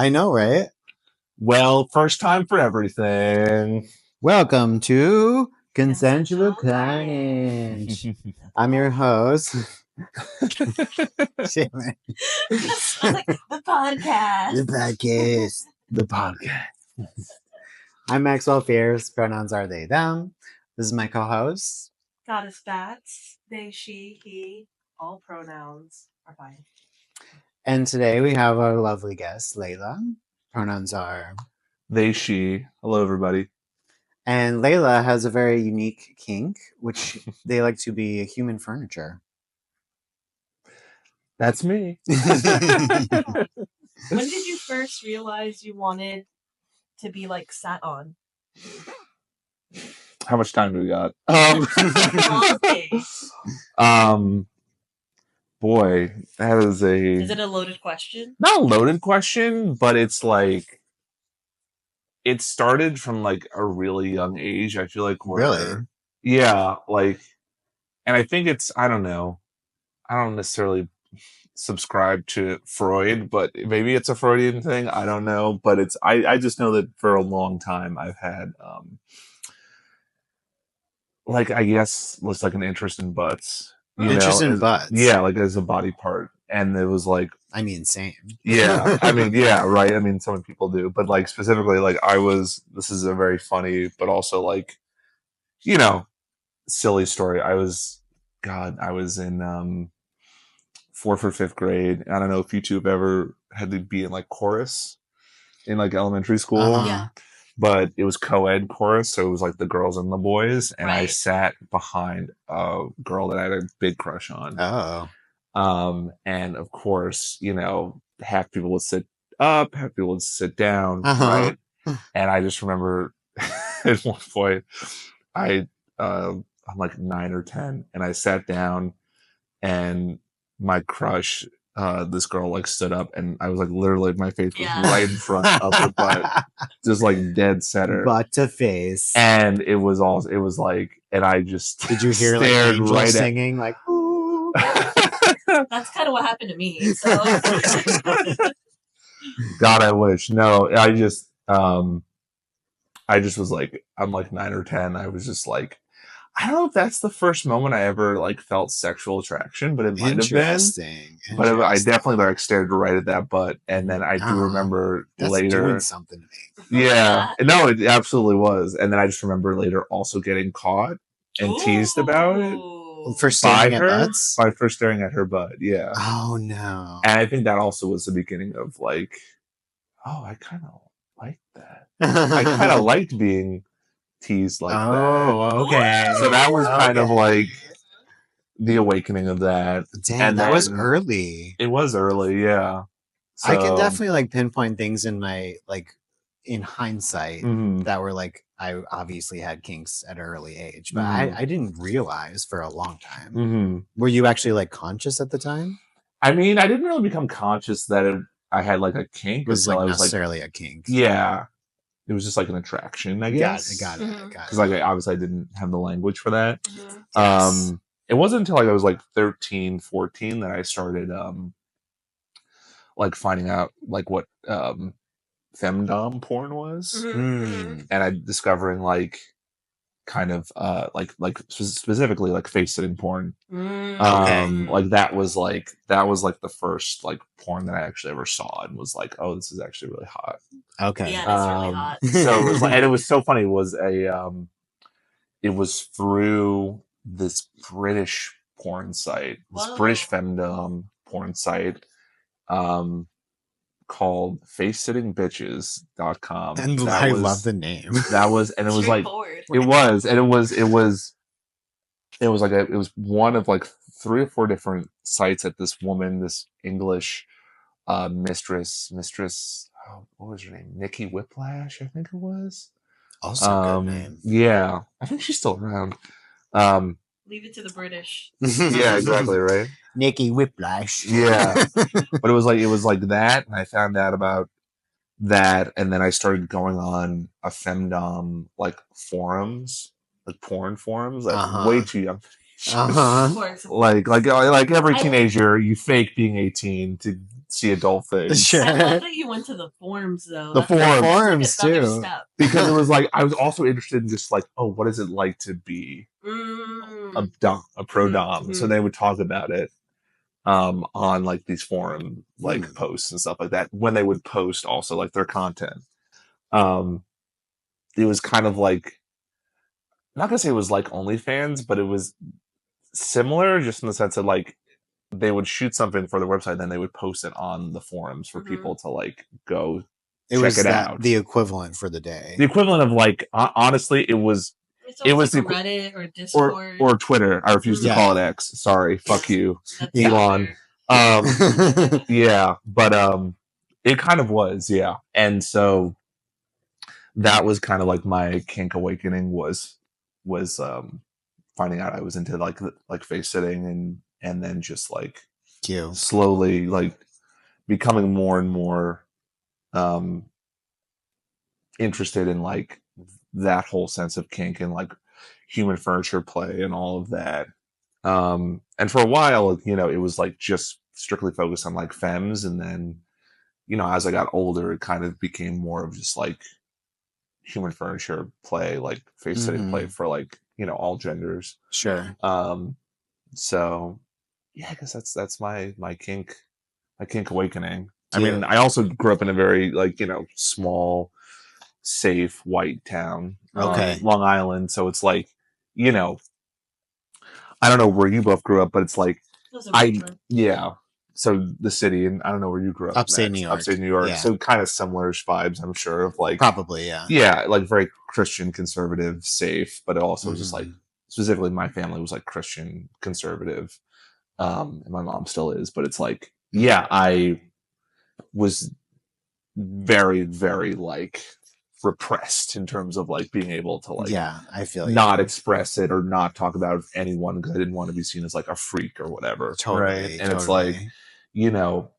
I know, right? Well, first time for everything. Welcome to Consensual Carnage. I'm your host. Shit, man. Like the podcast. The podcast. The podcast. I'm Maxwell Fierce. Pronouns are they, them. This is my co-host. Goddess Bats. They, she, he. All pronouns are fine. And today we have our lovely guest, Layla. Pronouns are They, she. Hello, everybody. And Layla has a very unique kink, which they like to be human furniture. That's me. When did you first realize you wanted to be like sat on? How much time do we got? Boy, that is a... Is it a loaded question? Not a loaded question, but it's like... It started from like a really young age. I feel like Really? Yeah, like... And I think it's... I don't know. I don't necessarily subscribe to Freud, but maybe it's a Freudian thing. I don't know. But it's... I just know that for a long time I've had... like, I guess, looks like an interest in butts. Interest in butts? Yeah, like as a body part. And it was like... I mean, same. Yeah, I mean, yeah, right. I mean, some people do. But like, specifically, like, this is a very funny, but also like, you know, silly story. I was in 4th or 5th grade. I don't know if you two have ever had to be in like chorus in like elementary school. Yeah. But it was co-ed chorus, so it was like the girls and the boys, and I Right. sat behind a girl that I had a big crush on. Oh. And of course, you know, half people would sit up, half people would sit down, Uh-huh. right? And I just remember at one point, I'm like 9 or 10, and I sat down, and my crush, this girl like stood up, and I was like, literally, my face was Yeah. right in front of her butt, just like dead center. Butt to face. And it was like, and I just Did you hear like stared angels right singing like, ooh? That's kind of what happened to me. So God, I wish. No, I just was like, I'm like 9 or 10. I was just like, I don't know if that's the first moment I ever like felt sexual attraction, but it might have been. Interesting. But I definitely like stared right at that butt, and then I do remember That's later doing something to me. Yeah, no, it absolutely was. And then I just remember later also getting caught and teased about it For by staring at her butts? by first staring at her butt. Yeah, Oh no. and I think that also was the beginning of like, oh, I kind of like that. I kind of liked being teased like that. Oh, okay. So that was kind of like the awakening of that. Damn, and that was then- early. It was early, yeah. I can So- definitely like pinpoint things in my like in hindsight Mhm. that were like I obviously had kinks at an early age, but Mhm. I didn't realize for a long time. Mhm. Were you actually like conscious at the time? I mean, I didn't really become conscious that I had like a kink. It was until like I was necessarily a kink. yeah, it was just like an attraction, I guess. Got it. Mhm. Got Because it. like obviously I didn't have the language for that. Yes. It wasn't until like I was like 13, 14 that I started like finding out like what femdom porn was, Mm. and I discovering like kind of like specifically like face sitting porn. Okay. Like that was like the first like porn that I actually ever saw and was like, oh, this is actually really hot. Okay. Yeah, that's really hot. So it was like, and it was so funny. It was through this British porn site, this Whoa. British femdom porn site, called facesittingbitches.com. And I love the name. That was, and it was like, Straightforward. it was, and it was like it was one of like 3 or 4 different sites that this woman, this English mistress, oh, what was her name? Nikki Whiplash, I think it was. Also a good name. Yeah, I think she's still around. Leave it to the British. Yeah, exactly, right. Nikki Whiplash. Yeah, but it was like that, and I found out about that, and then I started going on a femdom like forums, like porn forums. Like way too young. Uh-huh. Of course. Like every teenager, you fake being 18 to see adult things. Sure. I love that you went to the forums though. The forums. Forums, like another too. step. Because it was like, I was also interested in just like, oh, what is it like to be a pro-dom? So they would talk about it on like these forum like posts and stuff like that when they would post also like their content. It was kind of like, I'm not gonna say it was like OnlyFans, but it was similar just in the sense that like they would shoot something for their website, then they would post it on the forums for people to like go check it out. The equivalent for the day. The equivalent of like honestly, it was like Reddit or Discord or Twitter. I refuse to call it X. Sorry, fuck you, Elon. Yeah, but it kind of was, yeah. And so that was kind of like my kink awakening was finding out I was into like face sitting and then just like slowly like becoming more and more interested in like that whole sense of kink and like human furniture play and all of that. And for a while, you know, it was like just strictly focused on like femmes, and then, you know, as I got older, it kind of became more of just like human furniture play, like face sitting play for like, you know, all genders. Sure. So yeah, I guess that's my kink awakening. I mean, I also grew up in a very like, you know, small, safe white town, Long Island. So it's like, you know, I don't know where you both grew up, but it's like so the city, and I don't know where you grew up. Upstate New York. Yeah. So kind of similar-ish vibes, I'm sure, of like probably, yeah. Yeah, like very Christian, conservative, safe, but it also just like specifically my family was like Christian, conservative. And my mom still is, but it's like, yeah, I was very, very like repressed in terms of like being able to like I feel not express it or not talk about anyone because I didn't want to be seen as like a freak or whatever. Totally. And it's like, you know,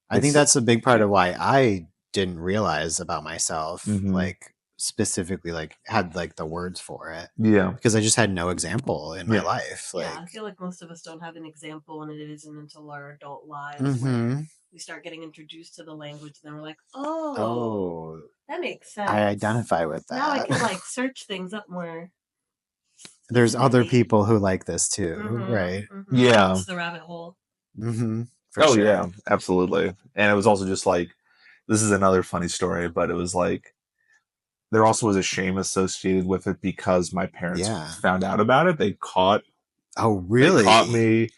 I think that's a big part of why I didn't realize about myself, like specifically like had like the words for it. Yeah. Because I just had no example in my life. Like, I feel like most of us don't have an example, and it isn't until our adult lives where we start getting introduced to the language, and then we're like, oh, that makes sense. I identify with that. Now I can like search things up more. There's other people who like this too, right? Yeah. It's the rabbit hole. Sure. Yeah, absolutely. And it was also just like, this is another funny story, but it was like, there also was a shame associated with it because my parents found out about it. They caught. Oh, really? They caught me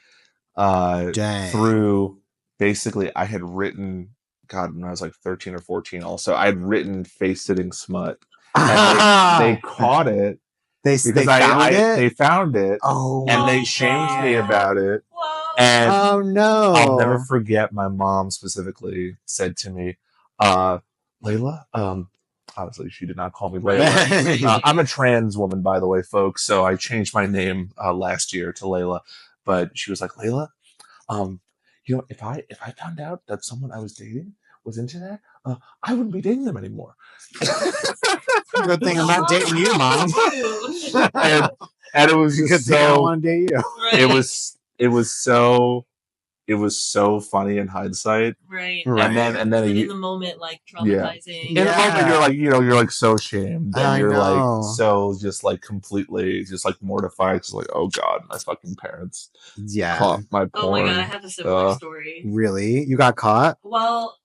through, basically, I had written, God, when I was like 13 or 14 also, I had written face-sitting smut. And they caught it. They found it. Oh, and they shamed me about it. Whoa. And oh no! I'll never forget. My mom specifically said to me, "Layla." Obviously, she did not call me Layla. I'm a trans woman, by the way, folks. So I changed my name last year to Layla. But she was like, "Layla, you know, if I found out that someone I was dating was into that, I wouldn't be dating them anymore." Good thing I'm not dating you, Mom. and it was good thing I don't want to date you. Right. It was so funny in hindsight. Right. And then in the moment, like traumatizing. In the moment, you're like, you know, you're like so shamed, and you're know. like so just like completely just like mortified. It's like, oh God, my fucking parents caught my porn. Oh my God, I have a similar story. Really? You got caught? Well,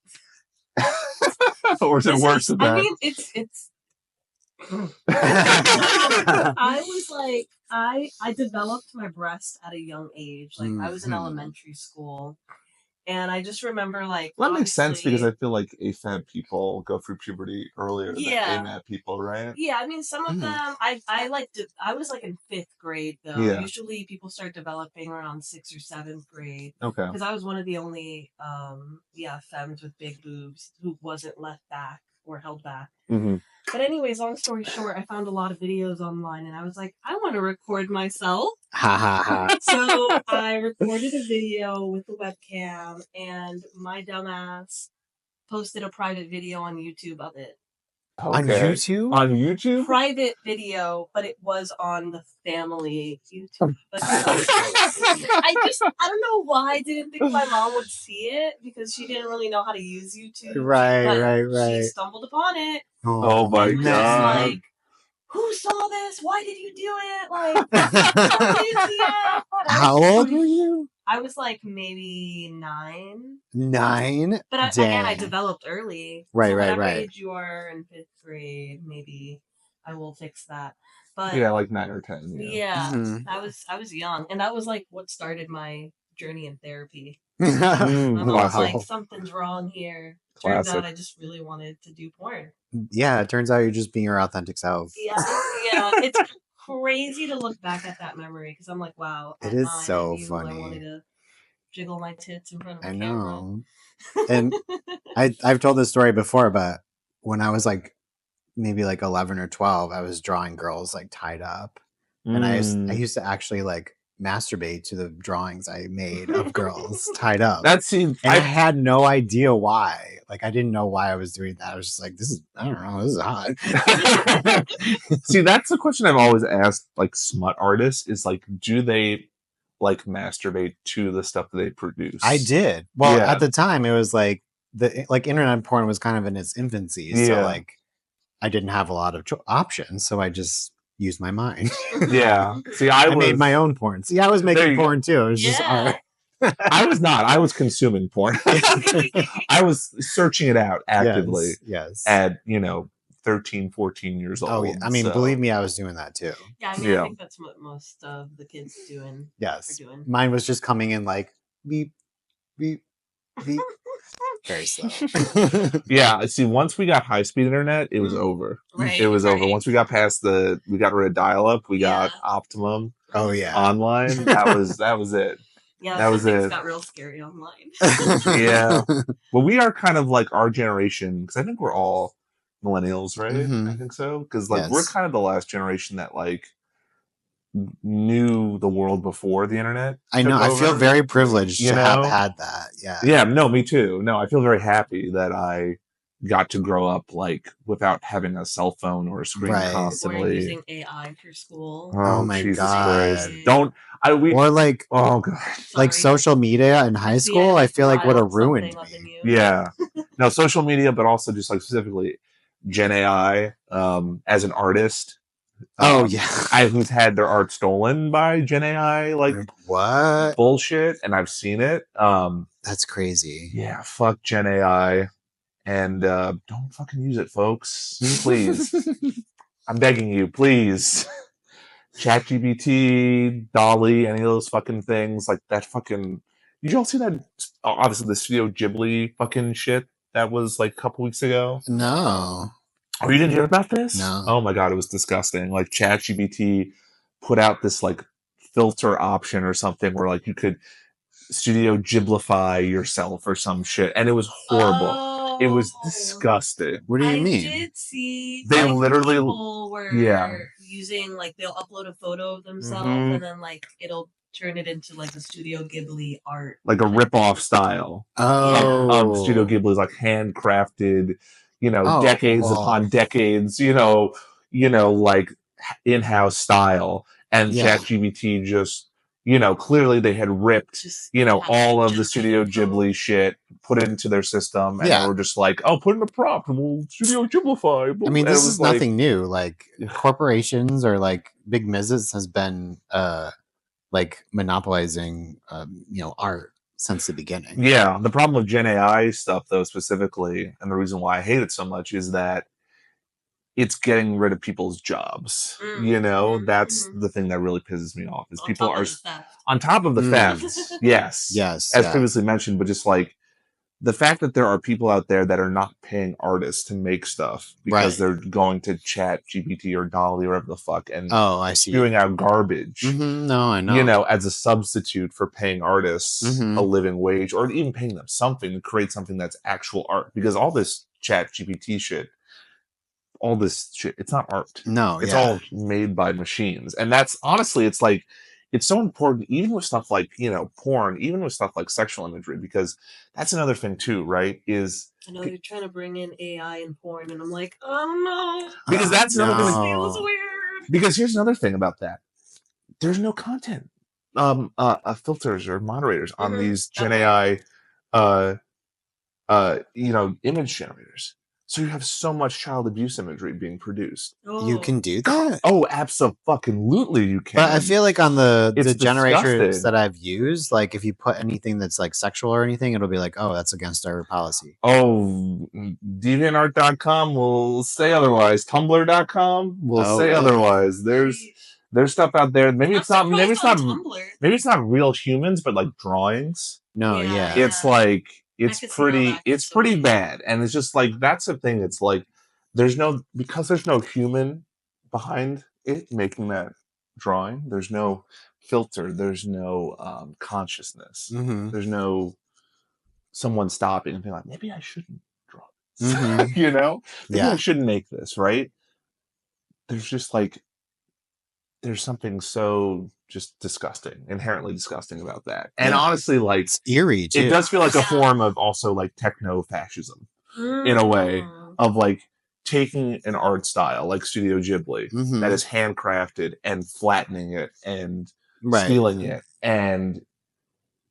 or is it worse than that? I mean, it's. I was like, I developed my breast at a young age. Like I was in elementary school, and I just remember like. Well, that makes sense because I feel like AFAB people go through puberty earlier than AMAB people, right? Yeah, I mean, some of them I liked it. I was like in 5th grade though. Yeah. Usually people start developing around 6th or 7th grade. Okay. Because I was one of the only femmes with big boobs who wasn't left back or held back. But anyways, long story short, I found a lot of videos online, and I was like, I want to record myself. So I recorded a video with the webcam, and my dumbass posted a private video on YouTube of it. On YouTube? On YouTube? Private video, but it was on the family YouTube. But I don't know why I didn't think my mom would see it, because she didn't really know how to use YouTube. Right. She stumbled upon it. Oh my and God. was like, who saw this? Why did you do it? Like, how did you see it? How old were you? I was like maybe 9. 9? But again, I developed early. Right, so whatever right. age you are in 5th grade, maybe I will fix that. But yeah, like 9 or 10. Yeah, I was young, and that was like what started my journey in therapy. My mom was like, something's wrong here. Turns out I just really wanted to do porn. Yeah, it turns out you're just being your authentic self. Yeah, it's crazy to look back at that memory, because I'm like, wow, it is so funny. I wanted to jiggle my tits in front of the camera. And I've told this story before, but when I was like maybe like 11 or 12, I was drawing girls like tied up, and I used to actually like masturbate to the drawings I made of girls tied up. That seemed. I had no idea why. Like, I didn't know why I was doing that. I was just like, I don't know, this is hot. See, that's the question I've always asked, like, smut artists, is like, do they like masturbate to the stuff that they produce? I did. Well, at the time, it was like internet porn was kind of in its infancy, so like I didn't have a lot of options, so I just used my mind. Yeah. See, I made my own porn. See, I was making porn too. It was just art. I was not. I was consuming porn. I was searching it out actively. Yes. At 13, 14 years old. Oh, yeah. I mean, believe me, I was doing that too. Yeah, I mean, I think that's what most of the kids doing. Yes. Mine was just coming in like beep, beep, beep. Very slow. Yeah. See, once we got high-speed internet, it was over. Right, it was over. Once we got past we got rid of dial-up. We got Optimum. Oh yeah. Online. That was it. Yeah, that was it. Got real scary online. Yeah. Well, we are kind of like our generation, because I think we're all millennials, right? Mm-hmm. I think so. Because like we're kind of the last generation that like knew the world before the internet. I know. I feel very privileged to have had that. Yeah. Yeah. No, me too. No, I feel very happy that I got to grow up like without having a cell phone or a screen constantly. Or using AI for school. Oh my Jesus God! Christ. Don't. Or like, oh God, like social media in high school. I feel like would have ruined me. Yeah. No, social media, but also just like specifically Gen AI as an artist. Oh yeah, who's had their art stolen by Gen AI, like what bullshit, and I've seen it. That's crazy. Yeah, fuck Gen AI, and don't fucking use it, folks. Please, I'm begging you, please. ChatGPT, Dolly, any of those fucking things, like that fucking. Did you all see that? Obviously, the Studio Ghibli fucking shit that was like a couple weeks ago. No. Oh, you didn't hear about this? No. Oh my God, it was disgusting. Like ChatGPT put out this like filter option or something where like you could Studio Ghiblify yourself or some shit, and it was horrible. Oh, it was disgusting. What do you mean? I did see they literally people were using like they'll upload a photo of themselves and then like it'll turn it into like a Studio Ghibli art, like a rip-off style of Studio Ghibli's like handcrafted. Decades upon decades, like in-house style, and ChatGPT just, clearly they had ripped, all of the Studio Ghibli shit, put it into their system, and they were just like, oh, put in a prompt, and we'll Studio Ghiblify. I mean, this is nothing new. Like corporations or like big business has been like monopolizing, art since the beginning. Yeah, the problem with Gen AI stuff, though, specifically, and the reason why I hate it so much is that it's getting rid of people's jobs. That's the thing that really pisses me off. Is people are on top of the theft. Yes, as previously mentioned, but just like the fact that there are people out there that are not paying artists to make stuff because they're going to Chat GPT or Dolly or whatever the fuck and spewing out garbage. Mm-hmm. No, I know. As a substitute for paying artists a living wage or even paying them something to create something that's actual art. Because all this Chat GPT shit, it's not art. No, it's all made by machines. And that's honestly, it's like, it's so important, even with stuff like, porn, even with stuff like sexual imagery, because that's another thing too, right? I know they're trying to bring in AI and porn, and I'm like, oh no. Because that's another thing. This feels weird. Because here's another thing about that. There's no content filters or moderators on these Gen AI image generators. So you have so much child abuse imagery being produced. You can do that? Oh, absolutely you can. But I feel like on the generators disgusting. that I've used, like if you put anything that's like sexual or anything, it'll be like, oh, that's against our policy. Oh, DeviantArt.com will say otherwise. Tumblr.com will say otherwise. There's stuff out there. Maybe it's not real humans, but like drawings. No, yeah. It's like it's pretty bad. And it's just like that's the thing. It's like there's no human behind it making that drawing. There's no filter. There's no consciousness. Mm-hmm. There's no someone stopping and being like, maybe I shouldn't draw this. Mm-hmm. Maybe I shouldn't make this, right? There's just like there's something so just disgusting, inherently disgusting about that. And honestly, like it's eerie too. It does feel like a form of also like techno-fascism in a way of like taking an art style like Studio Ghibli that is handcrafted and flattening it and stealing it and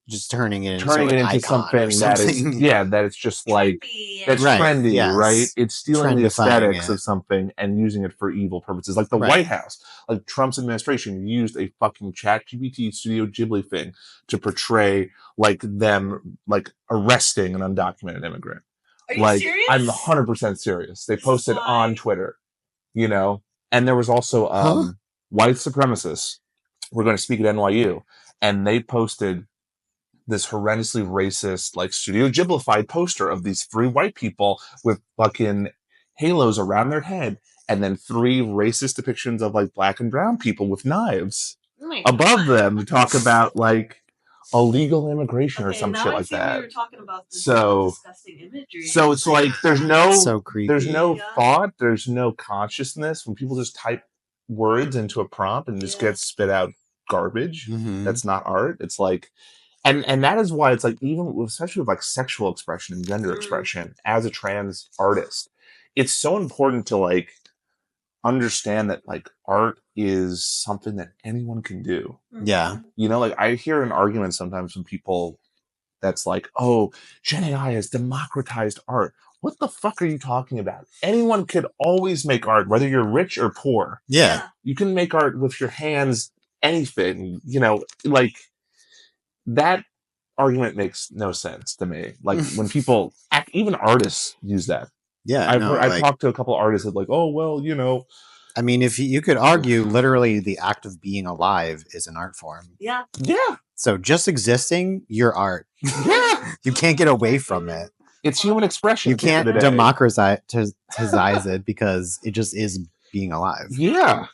just turning it into something that is that it's just like that's trendy, right? It's stealing the aesthetics of something and using it for evil purposes. Like the White House, like Trump's administration used a fucking ChatGPT Studio Ghibli thing to portray like them like arresting an undocumented immigrant. Are you serious? I'm 100% serious. They posted on Twitter, and there was also white supremacists were going to speak at NYU, and they posted this horrendously racist, like Studio Ghiblified poster of these 3 white people with fucking halos around their head, and then 3 racist depictions of like black and brown people with knives above them to talk about like illegal immigration or some shit like that. We were talking about this disgusting imagery. So it's like there's no so creepy. There's no thought, there's no consciousness when people just type words into a prompt and just get spit out garbage. That's not art. It's like And that is why it's like, even especially with like sexual expression and gender expression as a trans artist, it's so important to like understand that like art is something that anyone can do. Yeah. Like I hear an argument sometimes from people that's like, oh, Gen AI has democratized art. What the fuck are you talking about? Anyone could always make art, whether you're rich or poor. Yeah. You can make art with your hands, anything, like that argument makes no sense to me. Like when people, even artists use that. Yeah. I've talked to a couple of artists that like, oh, well, I mean, if you could argue literally the act of being alive is an art form. Yeah. Yeah. So just existing, you're art. Yeah. You can't get away from it. It's human expression. You can't democratize it because it just is being alive. Yeah.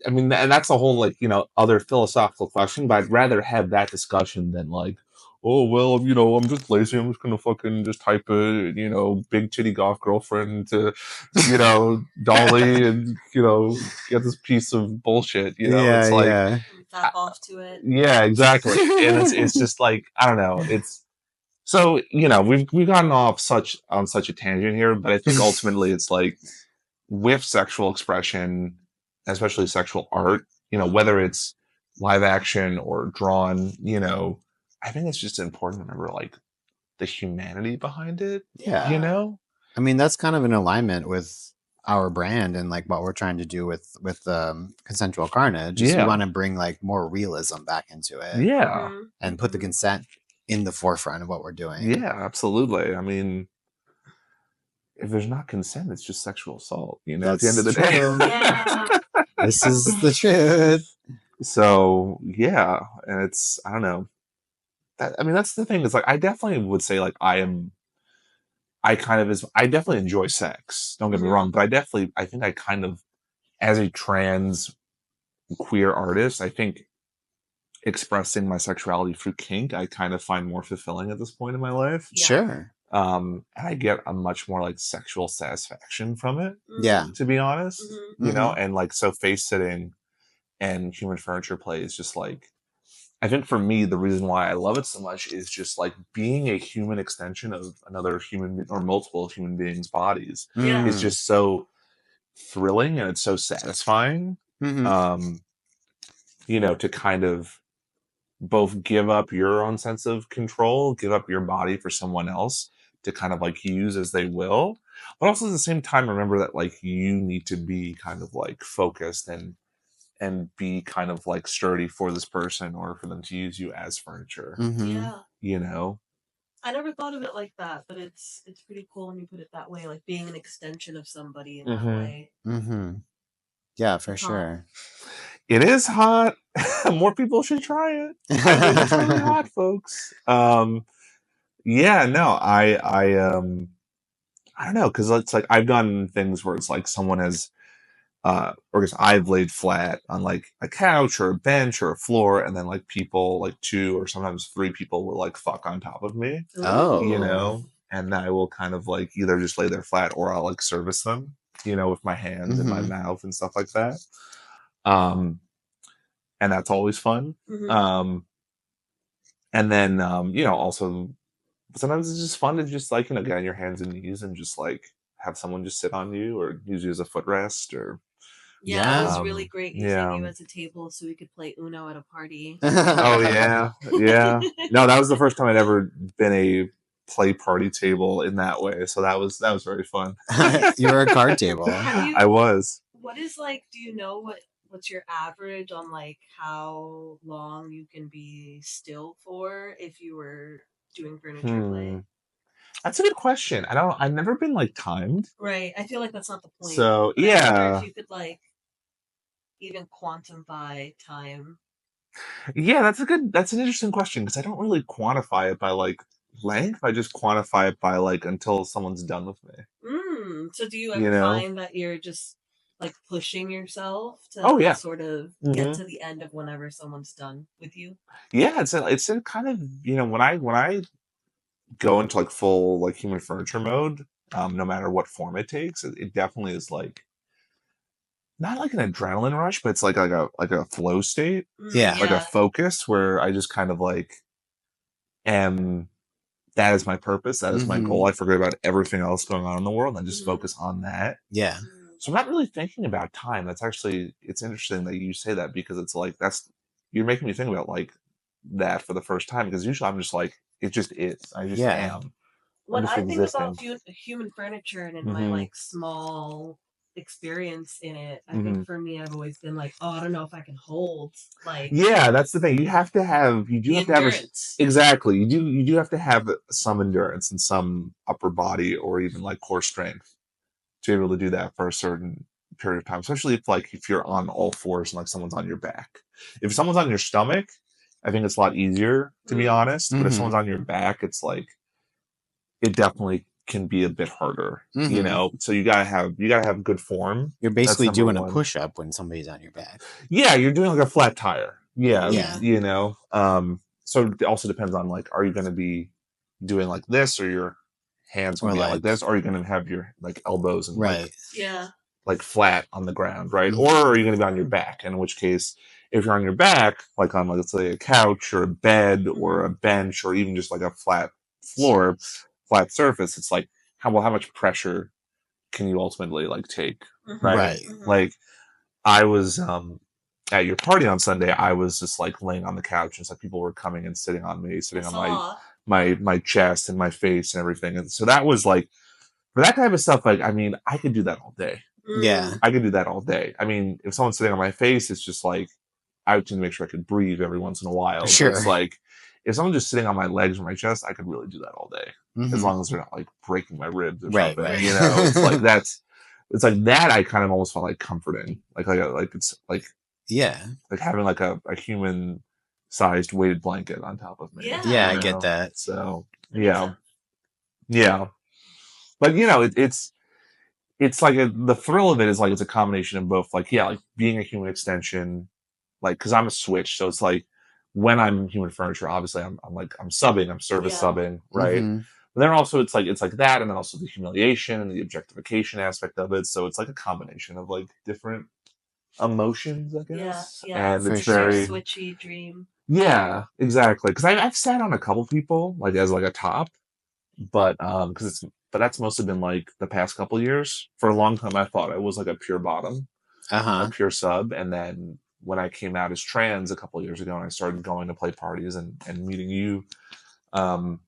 I mean, and that's a whole like, other philosophical question, but I'd rather have that discussion than like, oh, well, I'm just lazy. I'm just going to fucking just type a, big titty goth girlfriend to, Dolly and, get this piece of bullshit, Yeah, it's like, tap off to it. Yeah, exactly. And it's just like, I don't know. It's so, we've gotten off on such a tangent here, but I think ultimately it's like with sexual expression, especially sexual art, whether it's live action or drawn, I think it's just important to remember like the humanity behind it. Yeah. I mean, that's kind of in alignment with our brand and like what we're trying to do with Consensual Carnage. We want to bring like more realism back into it. Yeah. And put the consent in the forefront of what we're doing. Yeah, absolutely. I mean, if there's not consent, it's just sexual assault, at the end of the day. This is the truth. So, yeah. And it's, I don't know. That's the thing. It's like, I definitely would say like, I definitely enjoy sex. Don't get me wrong. But I think I kind of, as a trans queer artist, I think expressing my sexuality through kink, I kind of find more fulfilling at this point in my life. Yeah. Sure. And I get a much more like sexual satisfaction from it. Yeah. To be honest, and like, so face sitting and human furniture play is just like, I think for me, the reason why I love it so much is just like being a human extension of another human or multiple human beings' bodies is just so thrilling and it's so satisfying. You know, to kind of both give up your own sense of control, give up your body for someone else to kind of like use as they will. But also at the same time, remember that like you need to be kind of like focused and be kind of like sturdy for this person or for them to use you as furniture. Yeah. You know? I never thought of it like that, but it's pretty cool when you put it that way, like being an extension of somebody in that way. Yeah, for sure. It is hot. More people should try it. I mean, it's really hot, folks. Yeah, no, I don't know, because it's like I've done things where it's like someone has or guess I've laid flat on like a couch or a bench or a floor, and then like people, like 2 or sometimes 3 people will like fuck on top of me. Oh. You know, and I will kind of like either just lay there flat or I'll like service them, you know, with my hands and my mouth and stuff like that. And that's always fun. And then you know, also sometimes it's just fun to just like, you know, get on your hands and knees and just like have someone just sit on you or use you as a footrest or Yeah, it was really great using you as a table so we could play Uno at a party. Oh yeah, yeah. No, that was the first time I'd ever been a play party table in that way, so that was very fun. You were a card table. I was. What is like? Do you know what's your average on like how long you can be still for if you were doing furniture play? That's a good question. I've never been like timed. Right. I feel like that's not the point. So but yeah. I wonder if you could like even quantify time. Yeah, that's an interesting question because I don't really quantify it by like length. I just quantify it by like until someone's done with me. So do you ever find that you're just like pushing yourself to sort of get to the end of whenever someone's done with you? Yeah, it's a kind of, you know, when I go into like full like human furniture mode, no matter what form it takes, it definitely is like not like an adrenaline rush, but it's like a flow state. Like a focus where I just kind of like that is my purpose, that is my goal. I forget about everything else going on in the world and just focus on that. So I'm not really thinking about time. That's actually, it's interesting that you say that because it's like you're making me think about like that for the first time because usually I'm just like, it just is. I just am. When I think about human furniture and in my like small experience in it, I think for me I've always been like, oh, I don't know if I can hold like that's the thing. You do have to have exactly. You do have to have some endurance and some upper body or even like core strength to be able to do that for a certain period of time, especially if you're on all fours and like someone's on your back. If someone's on your stomach, I think it's a lot easier to be honest. But if someone's on your back, it's like it definitely can be a bit harder, you know. So you gotta have good form. You're basically doing a push up when somebody's on your back. Yeah, you're doing like a flat tire. Yeah. You know. So it also depends on like, are you going to be doing like this, or your hands going to be like this, or are you going to have your like elbows and like flat on the ground, right? Or are you going to be on your back? In which case, if you're on your back, like on let's say a couch or a bed or a bench or even just like a flat floor, flat surface, it's like how much pressure can you ultimately like take, right? Like I was at your party on Sunday, I was just like laying on the couch and it's like people were coming and sitting on me, sitting on my chest and my face and everything. And so that was like, for that type of stuff, like, I mean, I could do that all day. Yeah. I could do that all day. I mean, if someone's sitting on my face, it's just like, I would need to make sure I could breathe every once in a while. Sure. But it's like, if someone's just sitting on my legs or my chest, I could really do that all day. As long as they're not like breaking my ribs or something. Right. You know, it's like it's like that I kind of almost felt like comforting. Like it's like, like having like a human sized weighted blanket on top of me. Yeah, I get that. So yeah. But you know, it's like the thrill of it is like it's a combination of both, like like being a human extension, like because I'm a switch, so it's like when I'm human furniture, obviously I'm subbing, I'm service subbing, right? But then also it's like that, and then also the humiliation and the objectification aspect of it. So it's like a combination of like different emotions, I guess. Yeah. And For it's It's your very, sure. switchy dream. yeah, exactly. Because I've sat on a couple people like as like a top, but but that's mostly been like the past couple years. For a long time, I thought I was like a pure bottom, a Uh-huh. pure sub, and then when I came out as trans a couple years ago, and I started going to play parties and meeting you, um,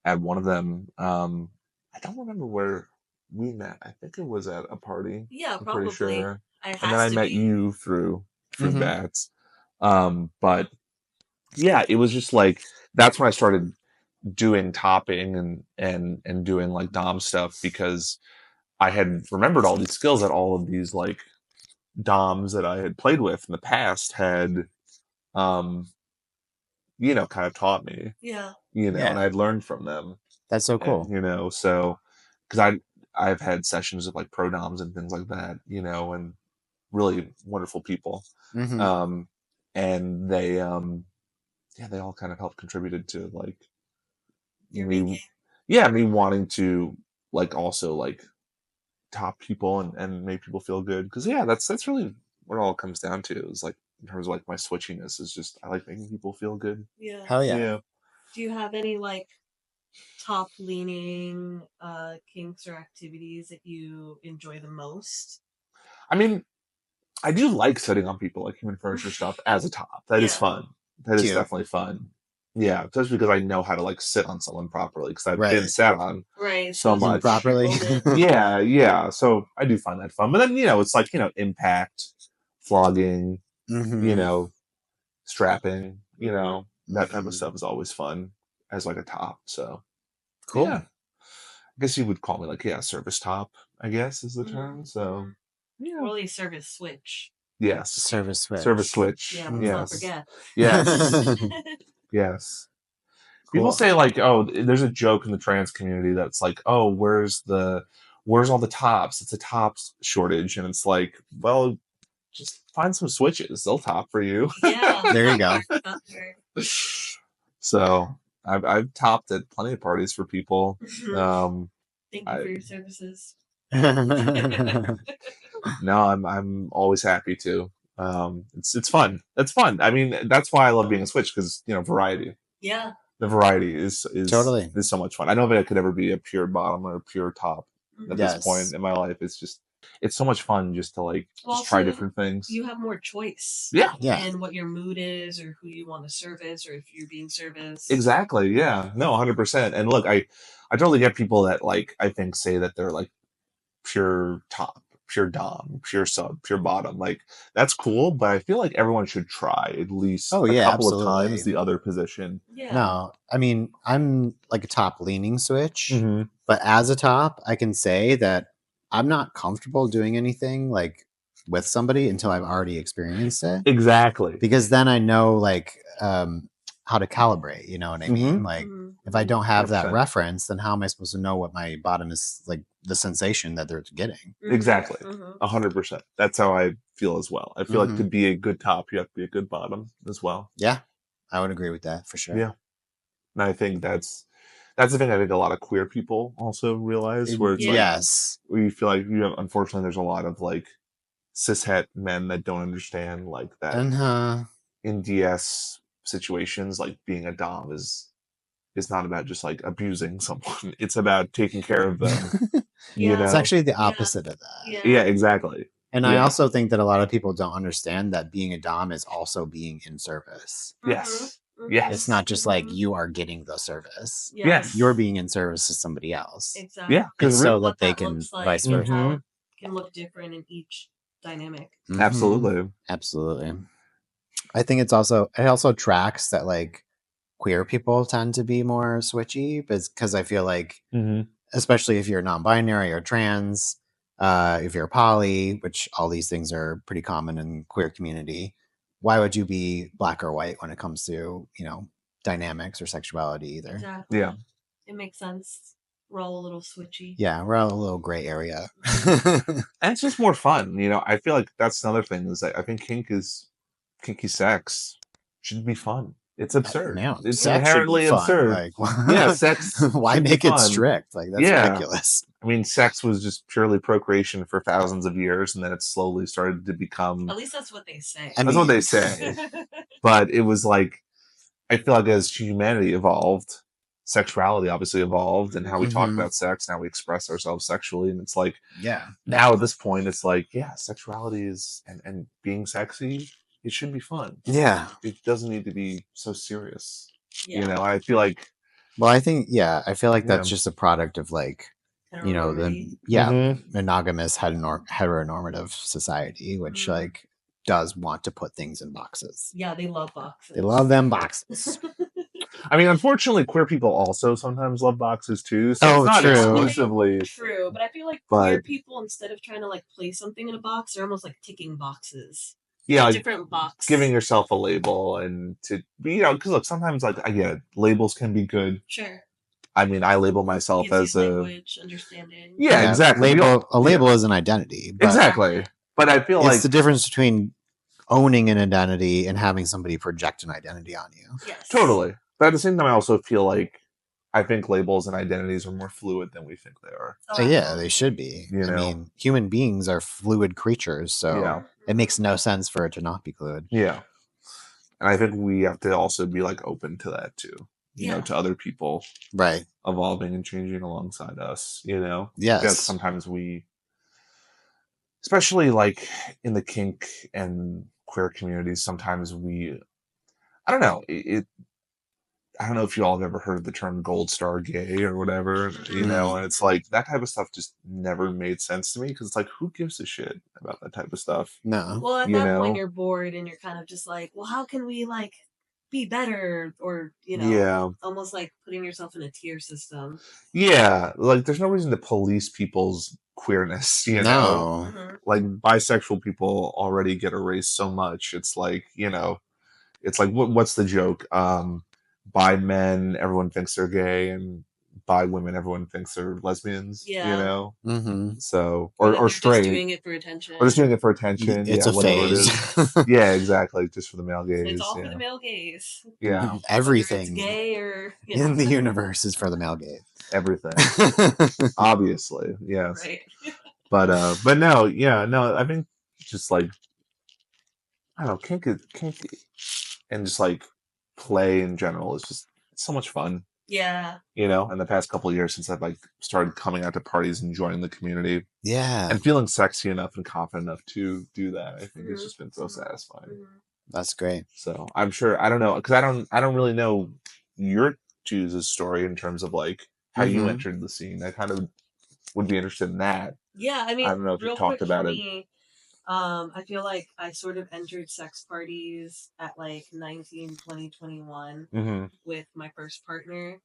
at one of them, I don't remember where we met. I think it was at a party. Yeah, I'm pretty probably. sure. It And then has I to met be. you through Mm-hmm. Bats. But yeah, it was just like that's when I started doing topping and doing like dom stuff because I had remembered all these skills that all of these like doms that I had played with in the past had um kind of taught me, Yeah. and Yeah. I'd learned from them. That's so cool. So because I've had sessions with like pro doms and things like that, and really wonderful people. Mm-hmm. And they they all kind of helped contributed to like Your me making. me wanting to like also like top people and make people feel good because that's really what it all comes down to is like in terms of like my switchiness is just I like making people feel good. Yeah. Hell yeah. Yeah. Do you have any like top leaning kinks or activities that you enjoy the most? I mean, I do like sitting on people like human furniture stuff as a top. That is Yeah. fun. That is Cute. definitely fun. Yeah, especially because I know how to like sit on someone properly because I've been Right. sat on Right. so So it's a much. Improperly. moment. Yeah. So I do find that fun. But then, it's like, impact, flogging, Mm-hmm. strapping, that type of Mm-hmm. stuff is always fun as like a top. So Cool. yeah. I guess you would call me like, service top, I guess is the term. So yeah. Or at least service switch. Yes. Service switch. Service switch. Yeah, let's not forget. Yes. Yes. People Cool. say like, oh, there's a joke in the trans community that's like, oh, where's all the tops? It's a tops shortage, and it's like, well, just find some switches. They'll top for you. Yeah. There you go. That's fair. So I've topped at plenty of parties for people. Thank you for your services. No, I'm always happy to. It's fun. It's fun. I mean, that's why I love being a switch because variety. Yeah. The variety is Totally. is so much fun. I don't think I could ever be a pure bottom or a pure top at this point in my life. It's so much fun just to like just try different things. You have more choice. Yeah. And what your mood is or who you want to service or if you're being serviced. Exactly. Yeah. No, 100%. And look, I totally get people that like I think say that they're like pure top, pure dom, pure sub, pure bottom. Like that's cool, but I feel like everyone should try at least a couple of times the other position. Yeah. No, I mean, I'm like a top leaning switch, Mm-hmm. but as a top, I can say that I'm not comfortable doing anything like with somebody until I've already experienced it. Exactly. Because then I know like how to calibrate, you know what I mean? Like if I don't have 100%. that reference, then how am I supposed to know what my bottom is like the sensation that they're getting? Exactly. 100%. That's how I feel as well. I feel like to be a good top, you have to be a good bottom as well. Yeah. I would agree with that for sure. Yeah. And I think that's the thing I think a lot of queer people also realize where it's like where you feel like unfortunately there's a lot of like cishet men that don't understand like that in DS situations like being a dom is not about just like abusing someone. It's about taking care of them. It's actually the opposite of that. Yeah, exactly. And I also think that a lot of people don't understand that being a dom is also being in service. Yes. It's not just like you are getting the service. Yes. You're being in service to somebody else. Exactly. Yeah. And so that they can vice versa. How it can look different in each dynamic. Absolutely. Absolutely. I think it also tracks that like queer people tend to be more switchy because I feel like especially if you're non-binary or trans, if you're poly, which all these things are pretty common in queer community, why would you be black or white when it comes to, dynamics or sexuality either? Exactly. Yeah. It makes sense. We're all a little switchy. Yeah, we're all a little gray area. And it's just more fun. I feel like that's another thing is that I think kinky sex should be fun. It's absurd. No, It's sex should be inherently fun. absurd. Like, Yeah, sex. why should be make it fun. strict? Like, that's ridiculous. I mean, sex was just purely procreation for thousands of years, and then it slowly started to become. At least that's what they say. That's what they say. But it was like, I feel like as humanity evolved, sexuality obviously evolved, and how we talk about sex, and how we express ourselves sexually, and it's like, now at this point, it's like, sexuality is and being sexy. It should be fun. Yeah. It doesn't need to be so serious. Yeah. You know, I feel like. Well, I feel like that's just a product of like, you know, monogamous heteronormative society, which like does want to put things in boxes. Yeah, they love boxes. They love them boxes. I mean, unfortunately, queer people also sometimes love boxes too. So it's not exclusively true. But I feel like queer people, instead of trying to like place something in a box, they're almost like ticking boxes. Yeah, like different box. Giving yourself a label and to be, you know, because look, sometimes like I get it, labels can be good. Sure. I mean, I label myself as language, understanding. Yeah, exactly. A label is an identity. But exactly. But I feel like it's the difference between owning an identity and having somebody project an identity on you. Yes. Totally. But at the same time, I also feel like I think labels and identities are more fluid than we think they are. Yeah, they should be. I mean, human beings are fluid creatures, so it makes no sense for it to not be fluid. Yeah. And I think we have to also be like open to that too. You know, to other people. Right. Evolving and changing alongside us, you know? Yes. Because sometimes we, especially like in the kink and queer communities, sometimes we, I don't know, I don't know if you all have ever heard of the term gold star gay or whatever, you know, and it's like that type of stuff just never made sense to me because it's like, who gives a shit about that type of stuff? No. Well, at that point, you're bored and you're kind of just like, well, how can we like be better? Or, you know, almost like putting yourself in a tier system. Yeah. Like there's no reason to police people's queerness, you know? Like bisexual people already get erased so much. It's like, you know, it's like, what's the joke? Bi men, everyone thinks they're gay, and bi women, everyone thinks they're lesbians. You know, so or straight, just doing it for attention, or just doing it for attention. It's a phase. Yeah, exactly, just for the male gaze. It's all for the male gaze. Yeah, everything gay or in the universe is for the male gaze. Everything, obviously, yes. Right. But no, no. I think just like I don't know, kinky, and just like play in general is just so much fun. Yeah. You know, in the past couple of years since I've like started coming out to parties and joining the community. Yeah. And feeling sexy enough and confident enough to do that. I think it's just been so satisfying. That's great. So I'm sure I don't know because I don't really know your Chooses story in terms of like how you entered the scene. I kind of would be interested in that. Yeah, I mean, I don't know if you talked about it. I feel like I sort of entered sex parties at like 19, 20, 21 with my first partner.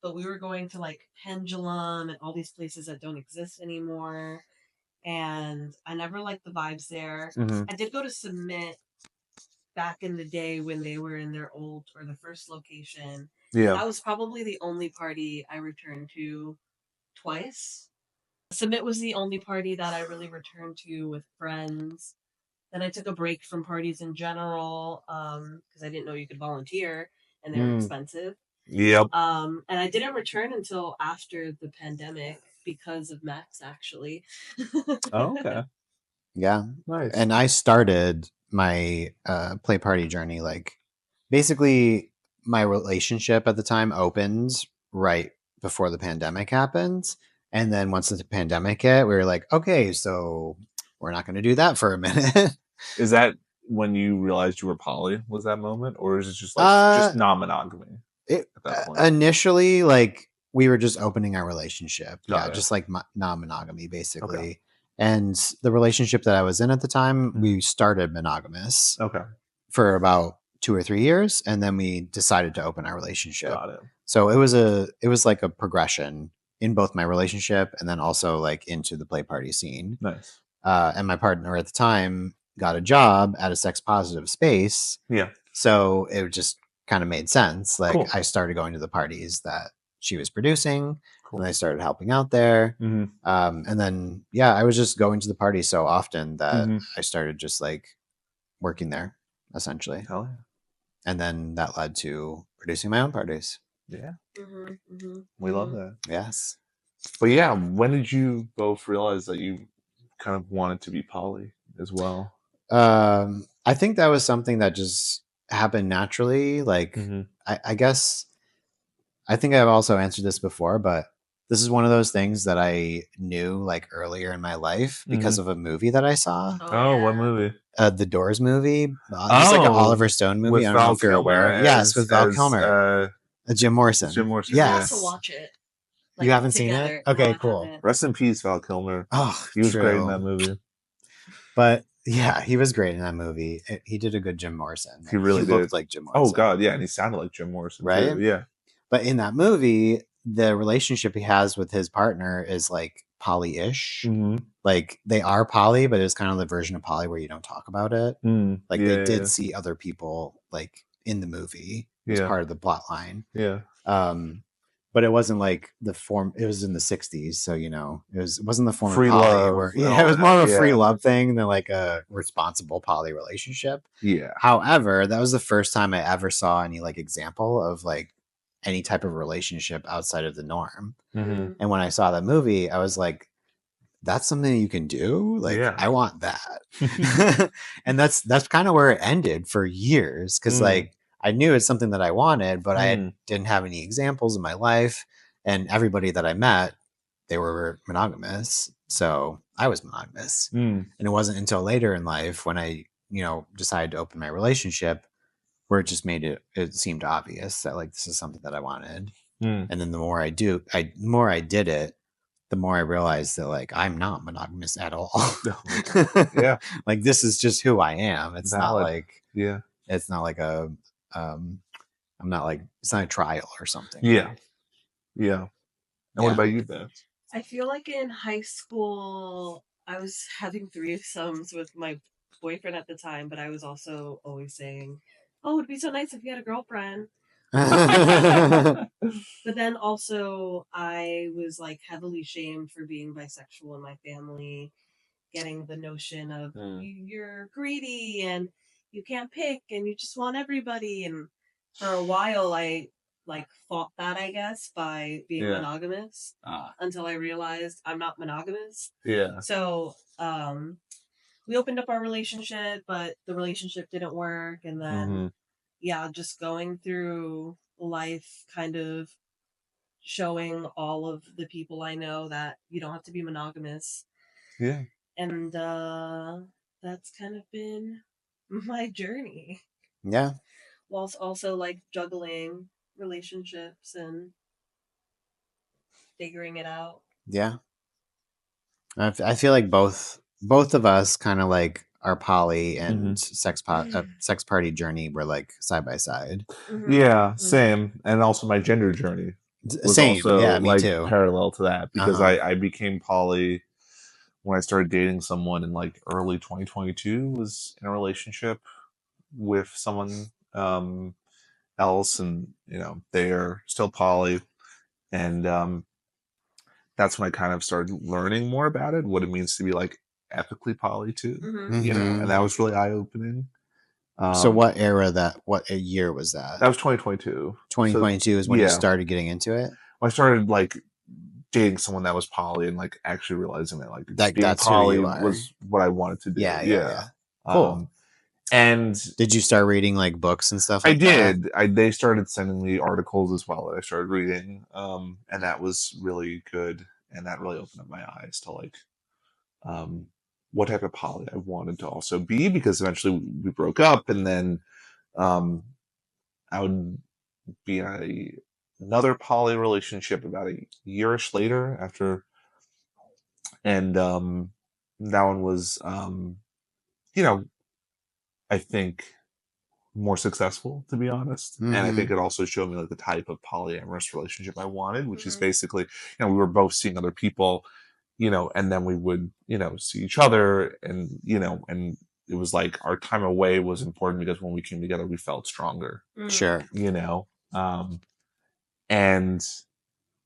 But we were going to like Pendulum and all these places that don't exist anymore. And I never liked the vibes there. I did go to Submit back in the day when they were in their the first location. Yeah. That was probably the only party I returned to twice. Submit was the only party that I really returned to with friends. Then I took a break from parties in general because I didn't know you could volunteer and they were expensive. Yep. And I didn't return until after the pandemic because of Max, actually. Oh, okay. Yeah. Nice. And I started my play party journey like basically my relationship at the time opened right before the pandemic happened. And then once the pandemic hit, we were like, okay, so we're not going to do that for a minute. Is that when you realized you were poly? Was that moment? Or is it just like just non-monogamy at that point? Initially, like we were just opening our relationship. Just like non-monogamy, basically. Okay. And the relationship that I was in at the time, we started monogamous. Okay. For about 2 or 3 years. And then we decided to open our relationship. Got it. So it was like a progression in both my relationship and then also like into the play party scene. Nice. And my partner at the time got a job at a sex positive space. Yeah. So it just kind of made sense. Like I started going to the parties that she was producing and I started helping out there. And then, I was just going to the party so often that I started just like working there essentially. Hell yeah. And then that led to producing my own parties. Yeah. Mm-hmm. We love that. Yes. But yeah, when did you both realize that you kind of wanted to be poly as well? I think that was something that just happened naturally. Like, I guess, I think I've also answered this before, but this is one of those things that I knew like earlier in my life because of a movie that I saw. Oh, what movie? The Doors movie. It's like an Oliver Stone movie. With I don't know if you're aware. Yes, with Val Kilmer. Jim Morrison. Jim Morrison. You Yes. have to watch it. You haven't seen it? Okay, cool. Rest in peace, Val Kilmer. Oh, he was great in that movie. But yeah, he was great in that movie. He did a good Jim Morrison. He really looked like Jim Morrison. Oh God, yeah, and he sounded like Jim Morrison, right? Too. Yeah. But in that movie, the relationship he has with his partner is like poly-ish. Like they are poly, but it's kind of the version of poly where you don't talk about it. Like they did see other people like in the movie. It was part of the plot line. Yeah. But it wasn't like the form. It was in the 60s, so you know it wasn't the form free of poly. Love. It was more of a free love thing than like a responsible poly relationship. Yeah. However, that was the first time I ever saw any like example of like any type of relationship outside of the norm. And when I saw that movie, I was like, that's something you can do. Like, I want that. And that's kind of where it ended for years. Cause like, I knew it's something that I wanted, but I didn't have any examples in my life. And everybody that I met, they were monogamous. So I was monogamous. And it wasn't until later in life when I, you know, decided to open my relationship where it just made it seemed obvious that like, this is something that I wanted. And then the more I did it, the more I realized that like, I'm not monogamous at all. Yeah. Like this is just who I am. It's Valid. not like, it's not like a, I'm not like, it's not a trial or something. Yeah. Yeah. And what about you, Beth? I feel like in high school, I was having threesomes with my boyfriend at the time, but I was also always saying, oh, it'd be so nice if you had a girlfriend. But then also I was like heavily shamed for being bisexual in my family, getting the notion of you're greedy and you can't pick and you just want everybody. And for a while I like fought that, I guess, by being monogamous until I realized I'm not monogamous. Yeah. So we opened up our relationship, but the relationship didn't work. And then just going through life, kind of showing all of the people I know that you don't have to be monogamous. Yeah. And that's kind of been my journey. Yeah. Whilst also like juggling relationships and figuring it out. Yeah. I feel like both of us kind of like our poly and sex party journey were like side by side. Yeah, same. And also my gender journey was same. Also, yeah, me like, too. Parallel to that because I became poly when I started dating someone in like early 2022. Was in a relationship with someone else, and you know they are still poly, and that's when I kind of started learning more about it, what it means to be like ethically poly too. You know, and that was really eye opening. So what year was that? That was 2022. 2022 is when you started getting into it? I started like dating someone that was poly and like actually realizing that like being that's poly was what I wanted to do. Yeah. Cool. And did you start reading like books and stuff? I did. They started sending me articles as well that I started reading, and that was really good, and that really opened up my eyes to like what type of poly I wanted to also be, because eventually we broke up, and then I would be in another poly relationship about a yearish later after, and that one was you know, I think more successful, to be honest. And I think it also showed me like the type of polyamorous relationship I wanted, which is basically, you know, we were both seeing other people, you know, and then we would, you know, see each other, and you know, and it was like our time away was important because when we came together we felt stronger. Sure. You know, and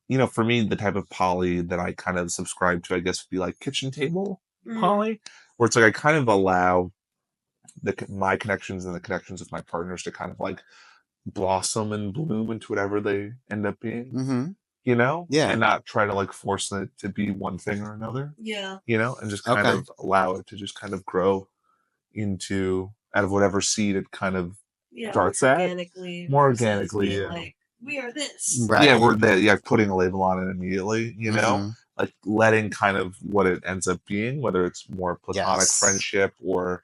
you know, for me, the type of poly that I kind of subscribe to, I guess, would be like kitchen table poly, where it's like I kind of allow my connections and the connections with my partners to kind of like blossom and bloom into whatever they end up being. Mm-hmm. You know, Yeah. and not try to like force it to be one thing or another. Yeah. You know, and just kind of allow it to just kind of grow into out of whatever seed it kind of starts more at organically. More organically, yeah. Like, we are this. Right. Yeah, we're that. Yeah, putting a label on it immediately. You know, like letting kind of what it ends up being, whether it's more platonic friendship or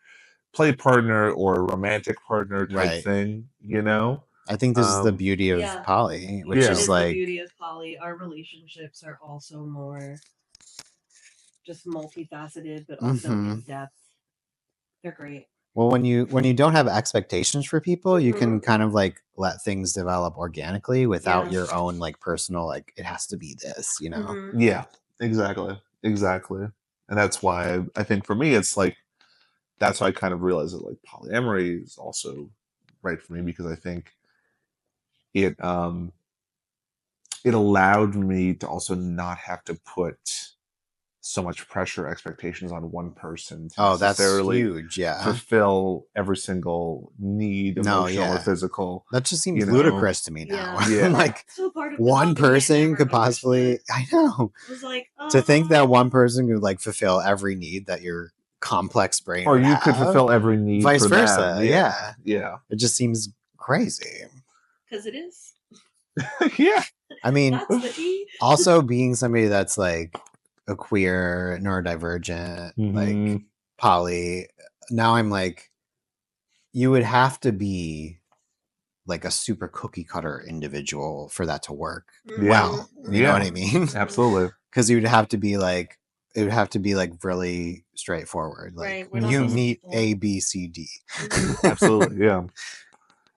play partner or romantic partner type thing. You know. I think this is the beauty of poly, which is like the beauty of poly. Our relationships are also more just multifaceted, but also in depth. They're great. Well, when you don't have expectations for people, you can kind of like let things develop organically without your own like personal like it has to be this, you know. Yeah, exactly, and that's why I think for me it's like that's why I kind of realized that like polyamory is also right for me because I think it it allowed me to also not have to put so much pressure expectations on one person to necessarily that's huge, fulfill every single need, emotional or physical. That just seems ludicrous to me now. Yeah. Like one person could possibly I know. It was like to think that one person could like fulfill every need that your complex brain or you could fulfill every need vice for versa. Them. Yeah. It just seems crazy. Because it is. Yeah. I mean, that's also being somebody that's like a queer, neurodivergent, like poly. Now I'm like, you would have to be like a super cookie cutter individual for that to work well. You know what I mean? Absolutely. Because you'd have to be like, it would have to be like really straightforward. Like you meet A, B, C, D. Absolutely. Yeah.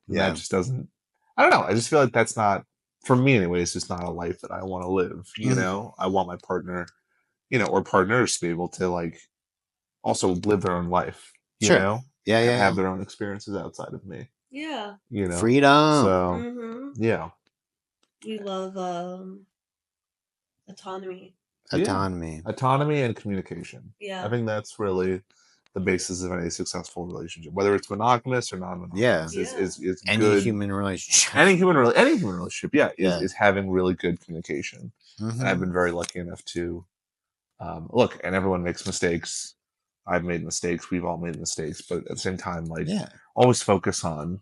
That just doesn't. I don't know. I just feel like that's not for me anyway. It's just not a life that I want to live. You know, I want my partner. Or partners to be able to like also live their own life, you know? And have their own experiences outside of me. Yeah. Freedom. So, yeah. We love autonomy. Autonomy and communication. Yeah. I think that's really the basis of any successful relationship, whether it's monogamous or non-monogamous. Is any good. Human relationship. Any human relationship, is having really good communication. And I've been very lucky enough to look, and everyone makes mistakes. I've made mistakes. We've all made mistakes, but at the same time, like always focus on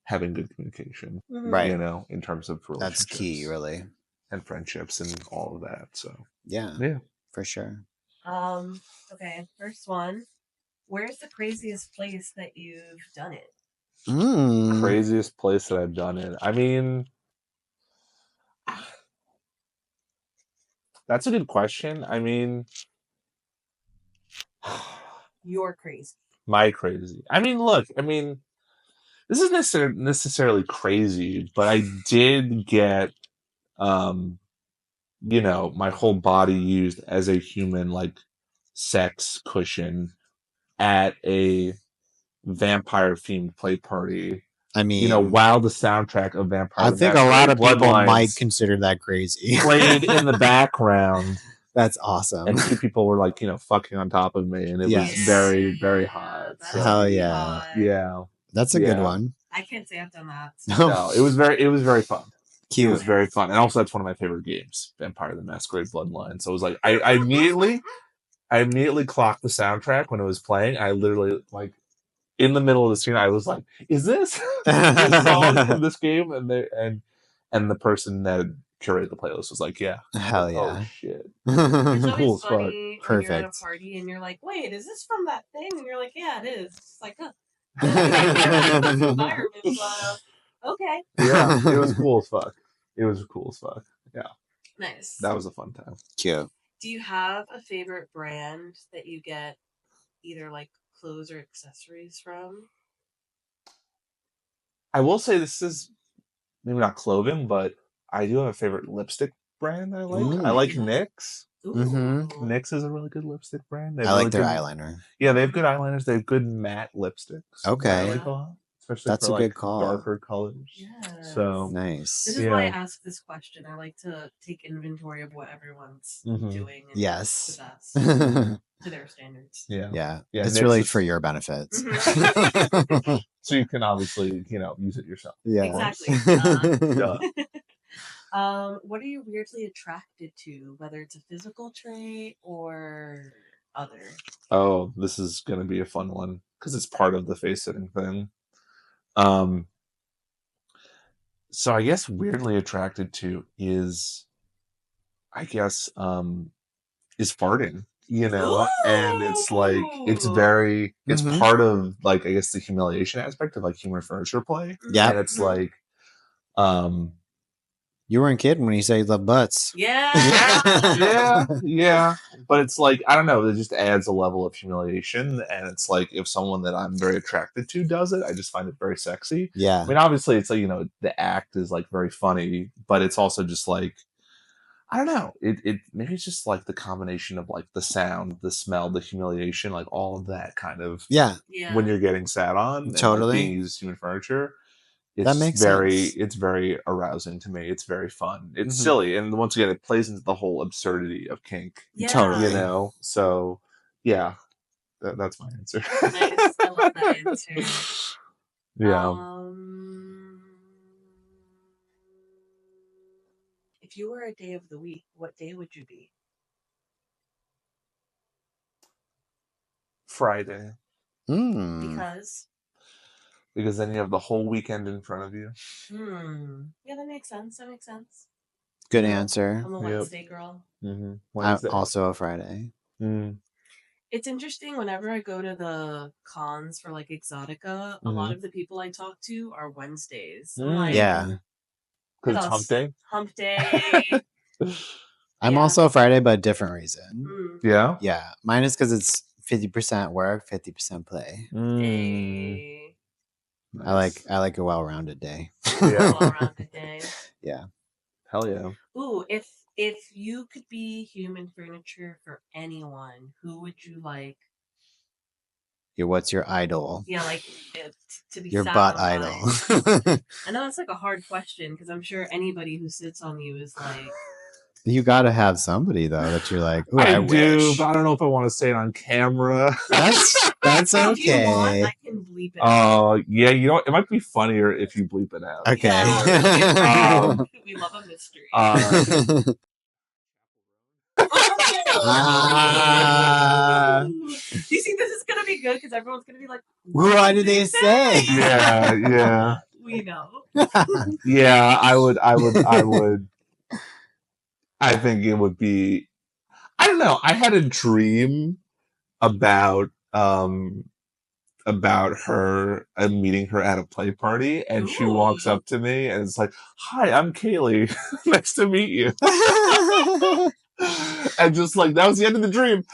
having good communication, right? In terms of relationships. That's key, really, and friendships and all of that. So yeah, for sure. Okay, first one. Where's the craziest place that you've done it? Craziest place that I've done it. I mean, that's a good question. I mean, you're crazy. My crazy. I mean, look. I mean, this isn't necessarily crazy, but I did get, my whole body used as a human like sex cushion at a vampire themed play party. I mean, while the soundtrack of Vampire I think a lot of people might consider that crazy. Played in the background. That's awesome. And two people were like, fucking on top of me, and it was very, very hot. So. Hell yeah. Yeah. That's a good one. I can't say I've done that. No, it was very fun. Cute. It was very fun. And also that's one of my favorite games, Vampire the Masquerade Bloodline. So it was like I immediately clocked the soundtrack when it was playing. I literally like in the middle of the scene, I was like, "Is this this song from this game?" And the person that curated the playlist was like, "Yeah." Hell yeah! Oh shit! It's always cool funny when you're at a party and you're like, "Wait, is this from that thing?" And you're like, "Yeah, it is." It's like, huh. Okay. Yeah, it was cool as fuck. Yeah. Nice. That was a fun time. Cute. Do you have a favorite brand that you get either like clothes or accessories from? I will say this is maybe not clothing, but I do have a favorite lipstick brand I like. I like NYX. NYX is a really good lipstick brand. I like their eyeliner. Yeah, they have good eyeliners. They have good matte lipsticks. Okay. I like a lot. Especially that's for, a like, good call. Darker colors. Yes. So nice. This is why I ask this question. I like to take inventory of what everyone's doing. And yes. The best. to their standards. Yeah. It's really for your benefits. So you can obviously, use it yourself. Yeah. Exactly. What are you weirdly attracted to, whether it's a physical trait or other? Oh, this is going to be a fun one because it's part of the face sitting thing. So I guess weirdly attracted to is farting, and it's like, it's very, it's part of like, I guess the humiliation aspect of like human furniture play. Yeah. And it's like, you weren't kidding when you say the butts. Yeah. Yeah. But it's like, I don't know, it just adds a level of humiliation. And it's like, if someone that I'm very attracted to does it, I just find it very sexy. Yeah. I mean, obviously it's like, the act is like very funny, but it's also just like, I don't know. It maybe it's just like the combination of like the sound, the smell, the humiliation, like all of that kind of when you're getting sat on and like being used as human furniture. It's sense. It's very arousing to me. It's very fun. It's silly, and once again, it plays into the whole absurdity of kink. Totally. So yeah, that's my answer. Nice. I love that answer. Yeah. If you were a day of the week, what day would you be? Friday. Because then you have the whole weekend in front of you. Yeah, that makes sense. Good answer. I'm a Wednesday girl. Wednesday. I'm also a Friday. It's interesting whenever I go to the cons for like Exotica, a lot of the people I talk to are Wednesdays. I'm like, because it's hump day. Hump day. I'm also a Friday, but a different reason. Yeah. Yeah. Mine is because it's 50% work, 50% play. Hey. Nice. I like a well-rounded day. Well-rounded day. Yeah. Hell yeah. Ooh, if you could be human furniture for anyone, who would you like? What's your idol? Yeah, like to be your sat butt on idol. I know it's like a hard question because I'm sure anybody who sits on you is like. You got to have somebody though that you're like. I do, but I don't know if I want to say it on camera. That's okay. If you want, I can bleep it. Oh yeah, it might be funnier if you bleep it out. Okay. Yeah. We love a mystery. You see, this is gonna be good because everyone's gonna be like, "What did they say?" Yeah. We know. Yeah, I would. I think it would be. I don't know. I had a dream about her and meeting her at a play party, and she walks up to me and it's like, "Hi, I'm Kaylee. Nice to meet you." And just like that was the end of the dream. Is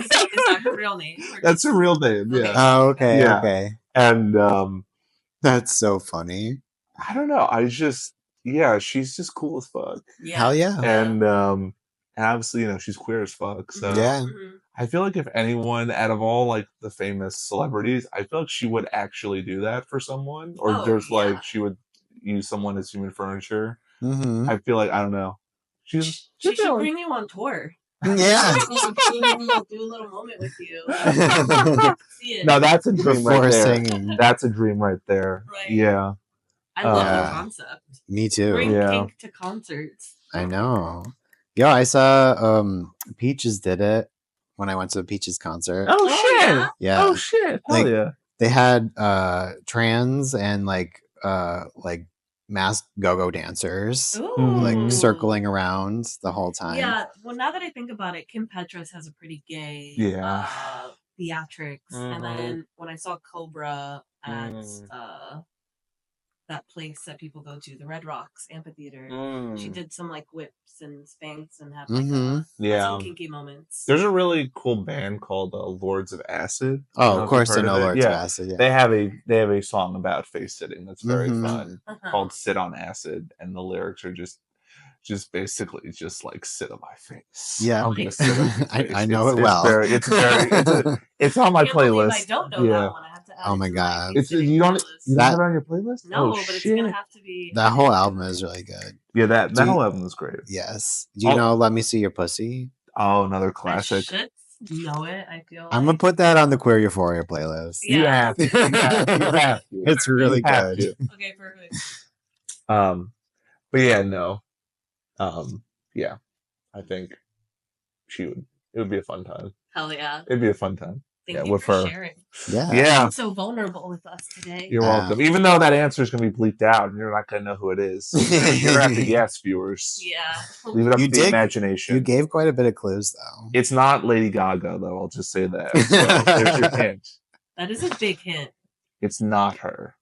that her real name? That's her real name. Yeah. Oh, okay. Yeah. Okay. And that's so funny. I don't know. She's just cool as fuck. Yeah. Hell yeah. And obviously, she's queer as fuck. So yeah. I feel like if anyone out of all like the famous celebrities, I feel like she would actually do that for someone, or like she would use someone as human furniture. I feel like, I don't know. She should bring you on tour. Yeah. Do a little moment with you. No, that's a dream right there. Singing. That's a dream right there. Right. Yeah. I love the concept. Me too. Bring kink to concerts. I know. Yeah, I saw Peaches did it when I went to the Peaches concert. Oh shit. Yeah. Oh shit. Hell yeah. They had trans and like masked go-go dancers like circling around the whole time. Yeah, well, now that I think about it, Kim Petras has a pretty gay theatrics. And then when I saw Cobra at that place that people go to, the Red Rocks Amphitheater, she did some like whips and spanks and had like some kinky moments. There's a really cool band called Lords of Acid. Oh, of course I know Lords of Acid. Yeah. They have a song about face sitting that's very fun called "Sit on Acid," and the lyrics are just basically just like sit on my face. Yeah, I'm gonna sit on your face. I know it well. It's on my playlist. I don't know that one. I have to add oh my god! You don't have it on your playlist? No, but it's gonna have to be. That whole album is really good. Yeah, that whole album is great. Yes. Do you know "Let Me See Your Pussy"? Oh, another classic. know it. I feel I'm gonna put that on the Queer Euphoria playlist. Yeah. You have to. You have to. It's really You have good. to. Okay, perfect. But yeah, no. Yeah, I think it would be a fun time. Hell yeah. It'd be a fun time. Thank you for sharing. Yeah. Being so vulnerable with us today. You're welcome. Even though that answer is going to be bleeped out and you're not going to know who it is. You're going to have to guess, viewers. Yeah. Leave it up to the imagination. You gave quite a bit of clues, though. It's not Lady Gaga, though. I'll just say that. So there's your hint. That is a big hint. It's not her.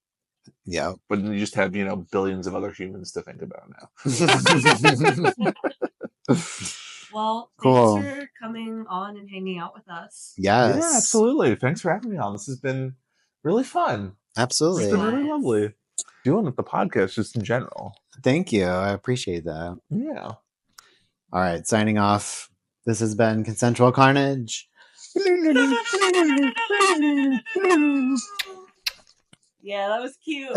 Yeah. But you just have, billions of other humans to think about now. Well, cool. Thanks for coming on and hanging out with us. Yes. Yeah, absolutely. Thanks for having me on. This has been really fun. Absolutely. It's been really lovely doing the podcast just in general. Thank you. I appreciate that. Yeah. All right. Signing off. This has been Consensual Carnage. Yeah, that was cute.